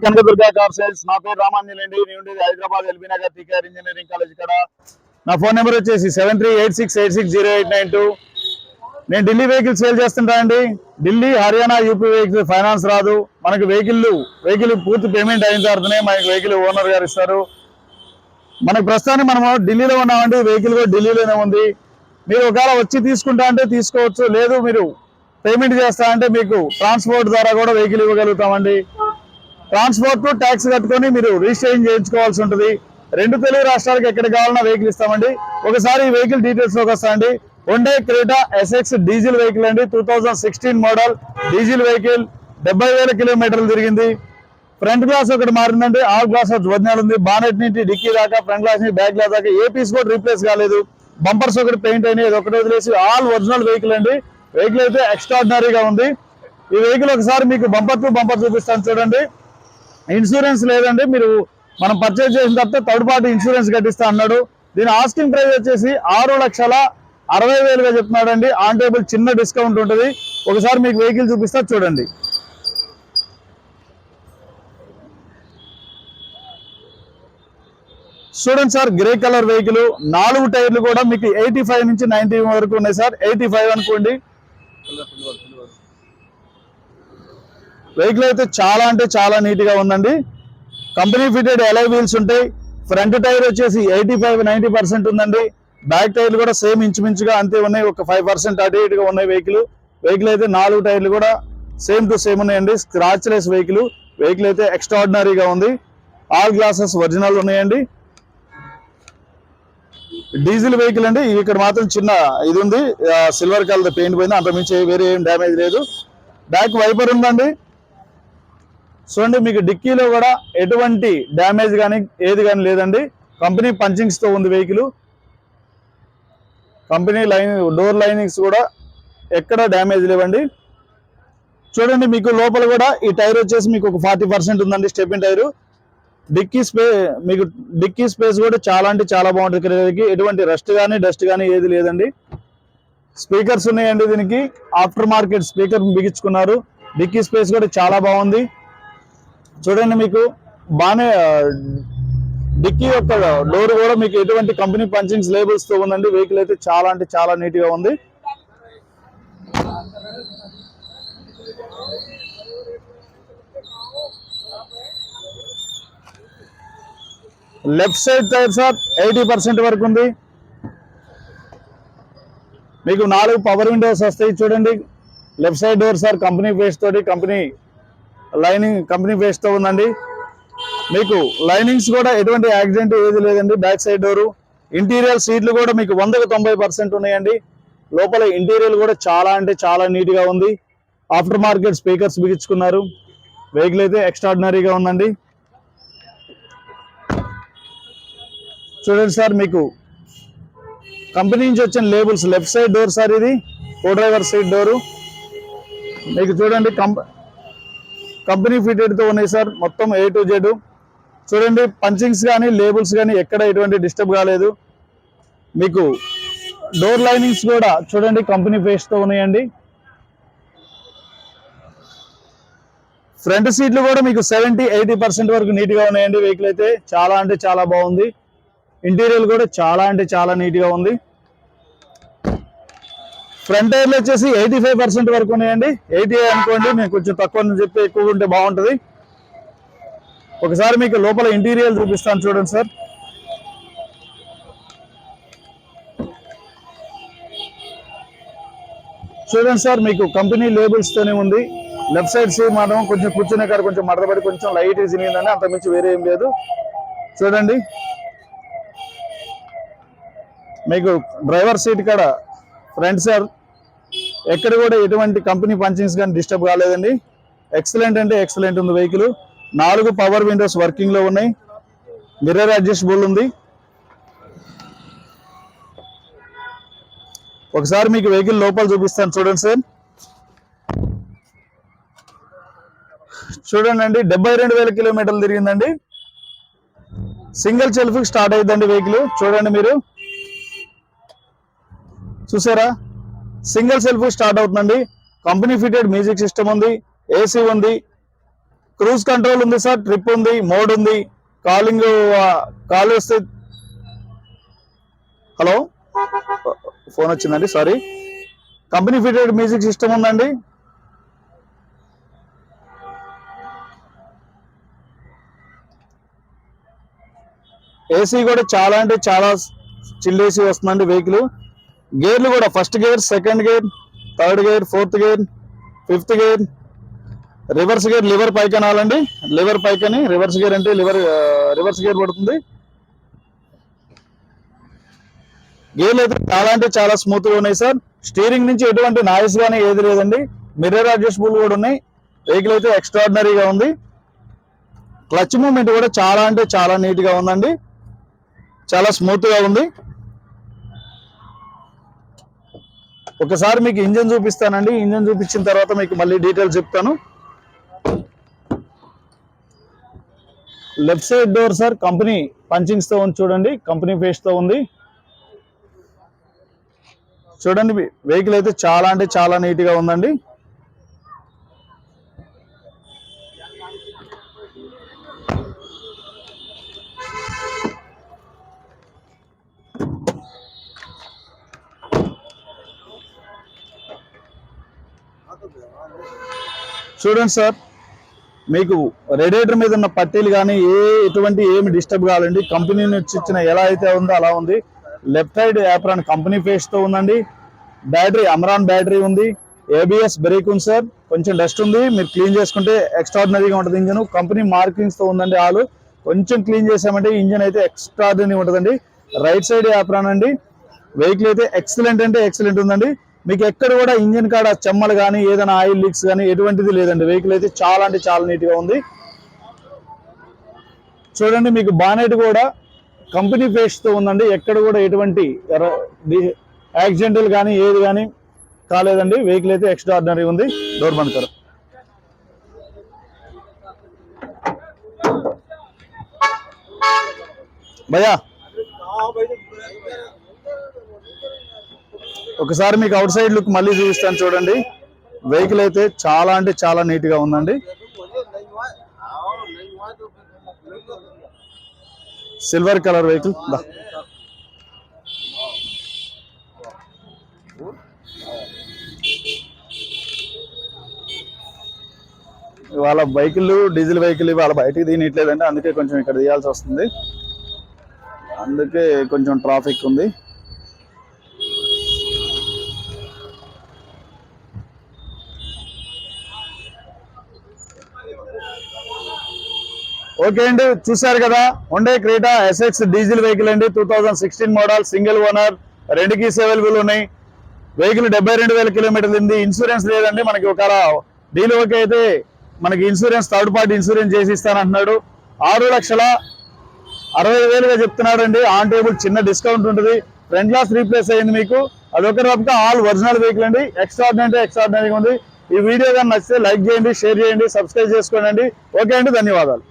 Kanakadurga car sales. నా పేరు రామాంజనేయులు. నేను ఉండేది Hyderabad LB Nagar TKR engineering college ఇక్కడ. నా ఫోన్ నెంబర్ వచ్చేసి 7386860892. నేను ఢిల్లీ వెహికల్ సేల్ చేస్తుంటా అండి. Delhi, Haryana, UP vehicle finance రాదు. మనకు వెహికల్ పూర్తి పేమెంట్ అయిన తర్వాతనే మనకి వెహికల్ ఓనర్ గారు ఇస్తారు. మనకు ప్రస్తుతానికి మనము ఢిల్లీలో ఉన్నామండి. వెహికల్ కూడా ఢిల్లీలోనే ఉంది. మీరు ఒకవేళ వచ్చి తీసుకుంటా అంటే తీసుకోవచ్చు, లేదు మీరు పేమెంట్ చేస్తా అంటే మీకు ట్రాన్స్పోర్ట్ ద్వారా కూడా వెహికల్ ఇవ్వగలుగుతామండి. ట్రాన్స్పోర్ట్ ట్యాక్స్ కట్టుకొని మీరు రిజిస్ట్రేషన్ చేయించుకోవాల్సి ఉంటుంది. 2 తెలుగు రాష్ట్రాలకు ఎక్కడ కావాలన్నా వెహికల్ ఇస్తామండి. ఒకసారి ఈ వెహికల్ డీటెయిల్స్ లోకి వస్తా అండి. Hyundai Creta SX diesel vehicle అండి. 2016 మోడల్ డీజిల్ వెహికల్. 70,000 కిలోమీటర్లు తిరిగింది. ఫ్రంట్ గ్లాస్ ఒకటి మారిందండి. ఆల్ గ్లాస్ ఒరిజినల్ ఉంది. బానెట్ నుంచి డిక్కీ దాకా, ఫ్రంట్ గ్లాస్ నుంచి బ్యాక్ గ్లాస్ దాకా ఏ పీస్ కూడా రీప్లేస్ కాలేదు. బంపర్స్ ఒకటి పెయింట్ అయినాయి, ఇది ఒకటి వదిలేసి ఆల్ ఒరిజినల్ వెహికల్ అండి. వెహికల్ అయితే ఎక్స్ట్రాడినరీగా ఉంది. ఈ వెహికల్ ఒకసారి మీకు బంపర్ టు బంపర్ చూపిస్తాను చూడండి. ఇన్సూరెన్స్ లేదండి. మీరు మనం పర్చేజ్ చేసిన తర్వాత థర్డ్ పార్టీ ఇన్సూరెన్స్ కట్టిస్తా అన్నాడు. దీని ఆస్కింగ్ ప్రైస్ వచ్చేసి 6,60,000గా చెప్తున్నాడండి. ఆన్ టేబుల్ చిన్న డిస్కౌంట్ ఉంటుంది. ఒకసారి మీకు వెహికల్ చూపిస్తా చూడండి. చూడండి సార్, గ్రే కలర్ వెహికల్. 4 టైర్లు కూడా మీకు 85 నుంచి 90 వరకు ఉన్నాయి సార్. 85 అనుకోండి. వెహికల్ అయితే చాలా అంటే చాలా నీట్ గా ఉందండి. కంపెనీ ఫిటెడ్ అలాయ్ వీల్స్ ఉంటాయి. ఫ్రంట్ టైర్ వచ్చేసి 85-90% ఉందండి. బ్యాక్ టైర్లు కూడా సేమ్ ఇంచుమించుగా అంతే ఉన్నాయి. ఒక 5% అటు ఇటుగా ఉన్నాయి. వెహికల్ అయితే 4 టైర్లు కూడా సేమ్ టు సేమ్ ఉన్నాయండి. స్క్రాచ్ లెస్ వెహికల్ అయితే ఎక్స్ట్రాడినరీగా ఉంది. ఆల్ గ్లాసెస్ ఒరిజినల్ ఉన్నాయండి. డీజిల్ వెహికల్ అండి. ఇక్కడ మాత్రం చిన్న ఇది ఉంది, సిల్వర్ కలర్ పెయింట్ పోయింది. అంతకుమించి వేరే ఏం డ్యామేజ్ లేదు. బ్యాక్ వైపర్ ఉందండి. చూడండి, మీకు డిక్కీలో కూడా ఎటువంటి డ్యామేజ్ కానీ ఏది కానీ లేదండి. కంపెనీ పంచింగ్స్ తో ఉంది వెహికల్. కంపెనీ డోర్ లైనింగ్స్ కూడా ఎక్కడ డ్యామేజ్ లేవండి. చూడండి, మీకు లోపల కూడా ఈ టైర్ వచ్చేసి మీకు ఒక 40% ఉందండి. స్టెపిన్ టైరు. డిక్కీ స్పేస్ కూడా చాలా అంటే చాలా బాగుంటుంది. ఎటువంటి రస్ట్ కానీ డస్ట్ కానీ ఏది లేదండి. స్పీకర్స్ ఉన్నాయండి. దీనికి ఆఫ్టర్ మార్కెట్ స్పీకర్ బిగించుకున్నారు. డిక్కీ స్పేస్ కూడా చాలా బాగుంది. చూడండి, మీకు బాగానే డిక్కీ యొక్క డోర్ కూడా మీకు ఎటువంటి కంపెనీ పంచింగ్స్ లేబుల్స్ తో ఉందండి. వెహికల్ అయితే చాలా అంటే చాలా నీట్ గా ఉంది. లెఫ్ట్ సైడ్ టైర్ సార్ 80% వరకు ఉంది. మీకు 4 పవర్ విండోస్ వస్తాయి. చూడండి, left side door sir company face తోటి, కంపెనీ ఫేస్ తో ఉందండి. మీకు లైనింగ్స్ కూడా ఎటువంటి యాక్సిడెంట్ ఏది లేదండి. Back side door. ఇంటీరియర్ సీట్లు కూడా మీకు 100-90% ఉన్నాయండి. లోపల ఇంటీరియర్ కూడా చాలా అంటే చాలా నీట్ గా ఉంది. ఆఫ్టర్ మార్కెట్ స్పీకర్స్ బిగించుకున్నారు. వెహికల్ అయితే ఎక్స్ట్రాడినరీగా ఉందండి. చూడండి సార్, మీకు కంపెనీ నుంచి వచ్చిన labels. Left side door sir, ఇది కో డ్రైవర్ సైడ్ డోరు. మీకు చూడండి, కంపెనీ ఫిటెడ్ తో ఉన్నాయి సార్ మొత్తం A to Z. చూడండి, పంచింగ్స్ కానీ లేబుల్స్ కానీ ఎక్కడ ఎటువంటి డిస్టర్బ్ కాలేదు. మీకు డోర్ లైనింగ్స్ కూడా చూడండి కంపెనీ ఫేస్ తో ఉన్నాయండి. ఫ్రంట్ సీట్లు కూడా మీకు 70-80% వరకు నీట్ గా ఉన్నాయండి. వెహికల్ అయితే చాలా అంటే చాలా బాగుంది. ఇంటీరియర్ కూడా చాలా అంటే చాలా నీట్ గా ఉంది. ఫ్రంట్ టైర్లు వచ్చేసి 85% వరకు ఉన్నాయండి. 80 అనుకోండి, నేను కొంచెం తక్కువ చెప్పి ఎక్కువ ఉంటే బాగుంటుంది. ఒకసారి మీకు లోపల ఇంటీరియర్ చూపిస్తాను చూడండి సార్. చూడండి సార్, మీకు కంపెనీ లేబుల్స్ తోనే ఉంది. లెఫ్ట్ సైడ్ సీట్ మాత్రం కొంచెం కూర్చునే కాడ కొంచెం మడతపడి కొంచెం లైట్ చినిగిందండి. అంతకుమించి వేరే ఏం లేదు. చూడండి, మీకు డ్రైవర్ సీట్ కాడ ఫ్రంట్ సార్ ఎక్కడ కూడా ఎటువంటి కంపెనీ పంచింగ్స్ కానీ డిస్టర్బ్ కాలేదండి. ఎక్సలెంట్ అంటే ఎక్సలెంట్ ఉంది వెహికల్. 4 పవర్ విండోస్ వర్కింగ్ లో ఉన్నాయి. మిర్రర్ అడ్జస్టబుల్ ఉంది. ఒకసారి మీకు వెహికల్ లోపల చూపిస్తాను చూడండి సార్. చూడండి అండి, 72,000 కిలోమీటర్లు తిరిగిందండి. సింగిల్ సెల్ఫ్ స్టార్ట్ అయ్యిందండి వెహికల్. చూడండి, మీరు చూసారా, సింగిల్ సెల్ఫ్ స్టార్ట్ అవుతుందండి. కంపెనీ ఫిటెడ్ మ్యూజిక్ సిస్టమ్ ఉంది. ఏసీ ఉంది. క్రూజ్ కంట్రోల్ ఉంది సార్, ట్రిప్ ఉంది, మోడ్ ఉంది, కాలింగ్ కాల్ వస్తే. హలో, ఫోన్ వచ్చిందండి, sorry. Company fitted music system ఉందండి. ఏసీ కూడా చాలా అంటే చాలా చిల్ ఏసీ వస్తుందండి వెహికల్. గేర్లు కూడా first gear, second gear, third gear, fourth gear, fifth gear, reverse gear, liver పైకి అనాలండి. లివర్ పైకని రివర్స్ గేర్ అంటే రివర్స్ గేర్ పడుతుంది. గేర్లు అయితే చాలా అంటే చాలా స్మూత్ గా ఉన్నాయి సార్. స్టీరింగ్ నుంచి ఎటువంటి నాయిస్ గానీ ఏది లేదండి. మిర్రర్ అడ్జస్టబుల్ కూడా ఉన్నాయి. వెహికల్ అయితే ఎక్స్ట్రాడినరీగా ఉంది. క్లచ్ మూమెంట్ కూడా చాలా అంటే చాలా నీట్ గా ఉందండి, చాలా స్మూత్ గా ఉంది. ఒకసారి మీకు ఇంజన్ చూపిస్తానండి. ఇంజన్ చూపించిన తర్వాత మీకు మళ్ళీ డీటెయిల్స్ చెప్తాను. Left side door sir company punchings తో ఉంది చూడండి, కంపెనీ ఫేస్ తో ఉంది చూడండి. వెహికల్ అయితే చాలా అంటే చాలా నీట్ గా ఉందండి. చూడండి సార్, మీకు రేడియేటర్ మీద ఉన్న పట్టీలు కానీ ఎటువంటి ఏమి డిస్టర్బ్ కావాలండి. కంపెనీ నుంచి ఇచ్చిన ఎలా అయితే ఉందో అలా ఉంది. Left side apron company face తో ఉందండి. బ్యాటరీ అమరాన్ బ్యాటరీ ఉంది. ఏబిఎస్ బ్రేక్ ఉంది సార్. కొంచెం డస్ట్ ఉంది, మీరు క్లీన్ చేసుకుంటే ఎక్స్ట్రాడినరీగా ఉంటుంది. ఇంజన్ కంపెనీ మార్కింగ్స్ తో ఉందండి. ఆలు కొంచెం క్లీన్ చేసామంటే ఇంజన్ అయితే ఎక్స్ట్రాడినరీ ఉంటుందండి. రైట్ సైడ్ యాప్రాన్ అండి. వెహికల్ అయితే ఎక్సలెంట్ అంటే ఎక్సలెంట్ ఉందండి. మీకు ఎక్కడ కూడా ఇంజిన్ కాడ చెమ్మలు కానీ ఏదైనా ఆయిల్ లీక్స్ కానీ ఎటువంటిది లేదండి. వెహికల్ అయితే చాలా అంటే చాలా నీట్ గా ఉంది. చూడండి, మీకు బానెట్ కూడా కంపెనీ ఫేస్ తో ఉందండి. ఎక్కడ కూడా ఎటువంటి యాక్సిడెంటల్ కానీ ఏది కానీ కాలేదండి. వెహికల్ అయితే ఎక్స్ట్రాడినరీ ఉంది. డోర్ బంద్ కరో భయ్యా. ఒకసారి మీకు అవుట్ సైడ్ లుక్ మళ్ళీ చూపిస్తాను చూడండి. వెహికల్ అయితే చాలా అంటే చాలా నీట్ గా ఉందండి. Silver colour vehicle. ఇవాళ బైకులు డీజిల్ వెహికల్ ఇవాళ బయటికి తీయట్లేదండి, అందుకే కొంచెం ఇక్కడ తీయాల్సి వస్తుంది. అందుకే కొంచెం ట్రాఫిక్ ఉంది. ఓకే అండి, చూసారు కదా Hyundai Creta SX diesel vehicle అండి. 2016 model, single owner, 2 keys available ఉన్నాయి. వెహికల్ 72,000 కిలోమీటర్లు ఉంది. ఇన్సూరెన్స్ లేదండి మనకి. ఒక డీల్ ఓకే అయితే మనకి ఇన్సూరెన్స్ థర్డ్ పార్టీ ఇన్సూరెన్స్ చేసి ఇస్తానంటున్నాడు. 6,60,000గా చెప్తున్నాడు అండి. ఆన్ టేబుల్ చిన్న డిస్కౌంట్ ఉంటుంది. ఫ్రంట్ గ్లాస్ రీప్లేస్ అయ్యింది మీకు. అదొక రకంగా ఆల్ ఒరిజినల్ వెహికల్ అండి. ఎక్స్ట్రాడినరీగా ఉంది. ఈ వీడియో కానీ నచ్చితే లైక్ చేయండి, షేర్ చేయండి, సబ్స్క్రైబ్ చేసుకోండి. ఓకే అండి, ధన్యవాదాలు.